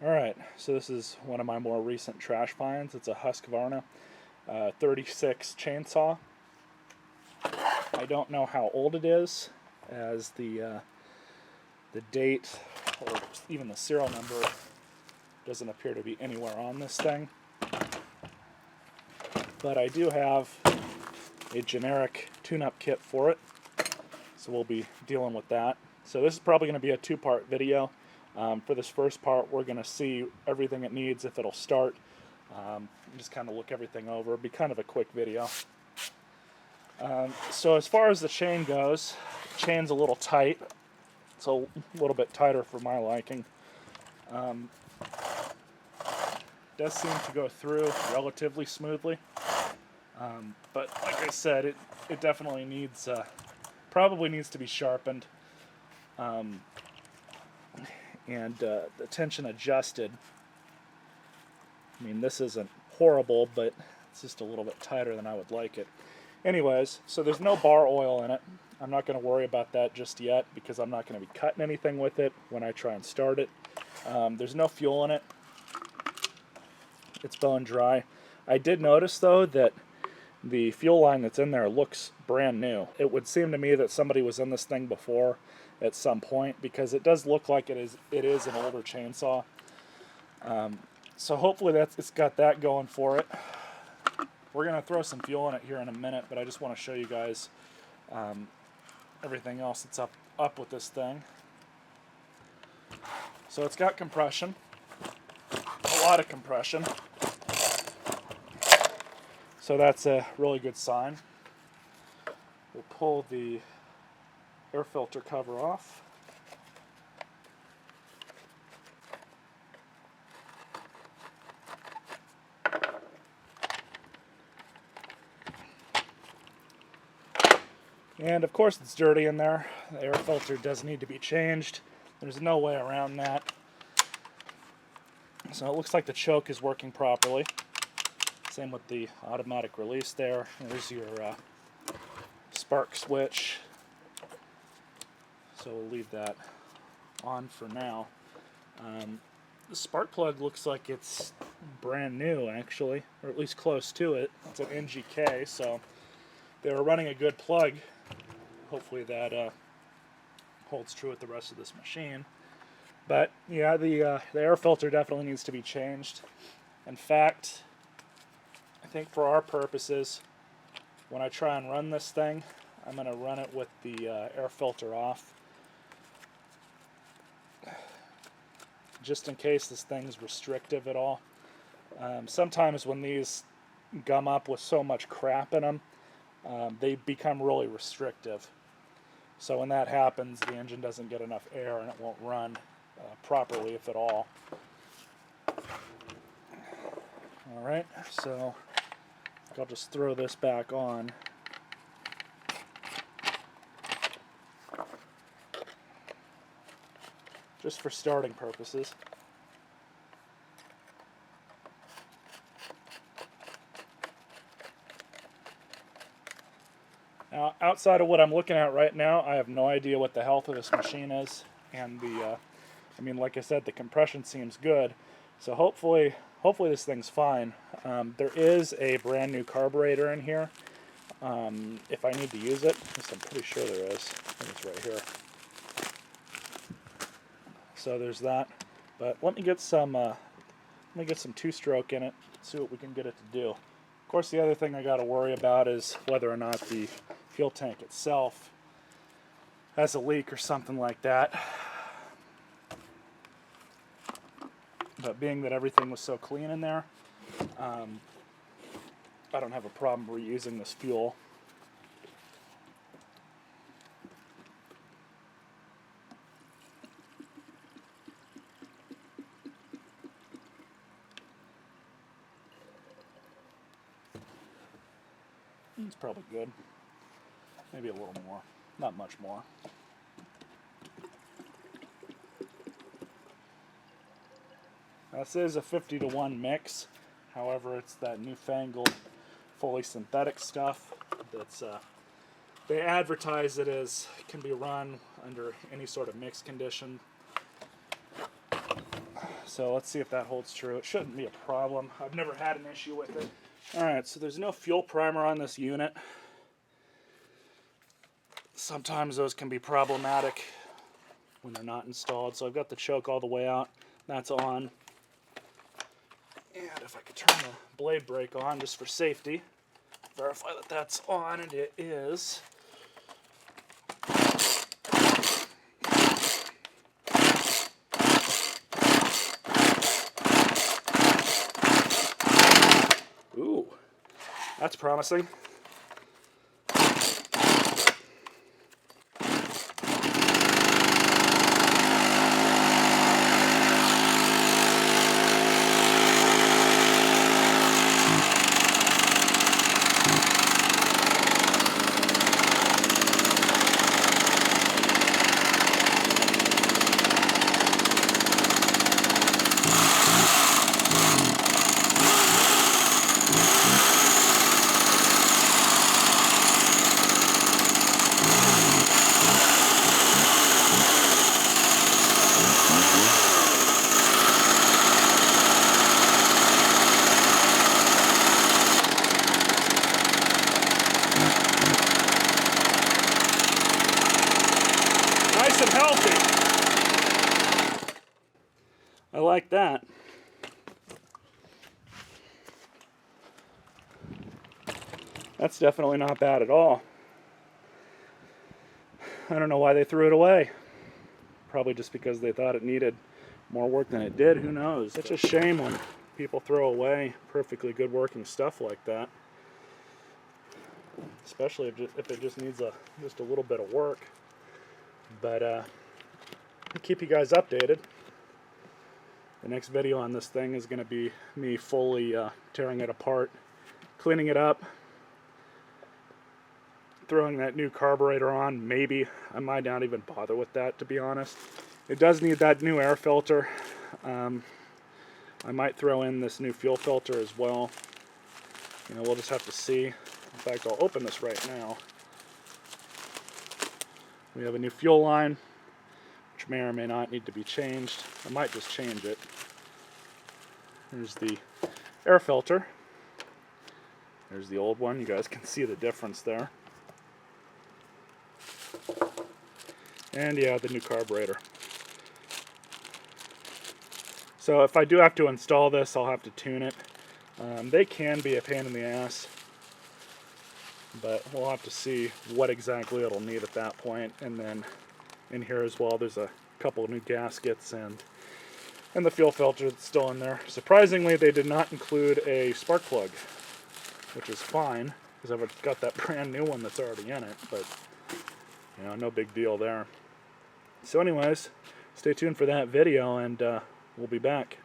Alright, so this is one of my more recent trash finds. It's a Husqvarna 36 chainsaw. I don't know how old it is, as the date or even the serial number doesn't appear to be anywhere on this thing. But I do have a generic tune-up kit for it, so we'll be dealing with that. So this is probably going to be a two-part video. For this first part, we're going to see everything it needs, if it'll start, just kind of look everything over. It'll be kind of a quick video. So as far as the chain goes, the chain's a little tight. It's a little bit tighter for my liking. Does seem to go through relatively smoothly, but like I said, it definitely needs, probably needs to be sharpened. And the tension adjusted. I mean, this isn't horrible, but it's just a little bit tighter than I would like it. Anyways, so there's no bar oil in it. I'm not going to worry about that just yet, because I'm not going to be cutting anything with it when I try and start it. There's no fuel in it. It's bone dry. I did notice, though, that the fuel line that's in there looks brand new. It would seem to me that somebody was in this thing before at some point, because it does look like it is an older chainsaw. So hopefully it's got that going for it. We're going to throw some fuel in it here in a minute, but I just want to show you guys everything else that's up with this thing. So it's got compression, a lot of compression. So that's a really good sign. We'll pull the air filter cover off. And of course it's dirty in there. The air filter does need to be changed. There's no way around that. So it looks like the choke is working properly. Same with the automatic release there. There's your spark switch. So we'll leave that on for now. The spark plug looks like it's brand new, actually, or at least close to it. It's an NGK, so they were running a good plug. Hopefully that holds true with the rest of this machine. But yeah, the air filter definitely needs to be changed. In fact, I think for our purposes, when I try and run this thing, I'm going to run it with the air filter off, just in case this thing's restrictive at all. Sometimes when these gum up with so much crap in them, they become really restrictive. So when that happens, the engine doesn't get enough air and it won't run properly, if at all. Alright, so I'll just throw this back on. Just for starting purposes. Now, outside of what I'm looking at right now, I have no idea what the health of this machine is, and I mean, like I said, the compression seems good, so hopefully this thing's fine. There is a brand new carburetor in here, if I need to use it. At least I'm pretty sure there is. I think it's right here. So there's that. But let me get some two-stroke in it, see what we can get it to do. Of course, the other thing I got to worry about is whether or not the fuel tank itself has a leak or something like that. But being that everything was so clean in there, I don't have a problem reusing this fuel. It's probably good. Maybe a little more. Not much more. Now, this is a 50-to-1 mix. However, it's that newfangled, fully synthetic stuff that's they advertise it as can be run under any sort of mixed condition. So let's see if that holds true. It shouldn't be a problem. I've never had an issue with it. Alright, so there's no fuel primer on this unit. Sometimes those can be problematic when they're not installed. So I've got the choke all the way out. That's on. And if I could turn the blade brake on just for safety, verify that that's on, and it is. Ooh, that's promising. Nice and healthy. I like that. That's definitely not bad at all. I don't know why they threw it away. Probably just because they thought it needed more work than it did. Who knows? It's a shame when people throw away perfectly good working stuff like that. Especially if it just needs just a little bit of work. But I'll keep you guys updated. The next video on this thing is going to be me fully tearing it apart, cleaning it up, throwing that new carburetor on. Maybe I might not even bother with that, to be honest. It does need that new air filter. I might throw in this new fuel filter as well. You know, we'll just have to see. In fact, I'll open this right now. We have a new fuel line, which may or may not need to be changed. I might just change it. There's the air filter. There's the old one. You guys can see the difference there. And yeah, the new carburetor. So if I do have to install this, I'll have to tune it. They can be a pain in the ass, but we'll have to see what exactly it'll need at that point. And then in here as well, there's a couple of new gaskets and the fuel filter that's still in there. Surprisingly, they did not include a spark plug, which is fine because I've got that brand new one that's already in it, but you know, no big deal there. So anyways, stay tuned for that video, and we'll be back.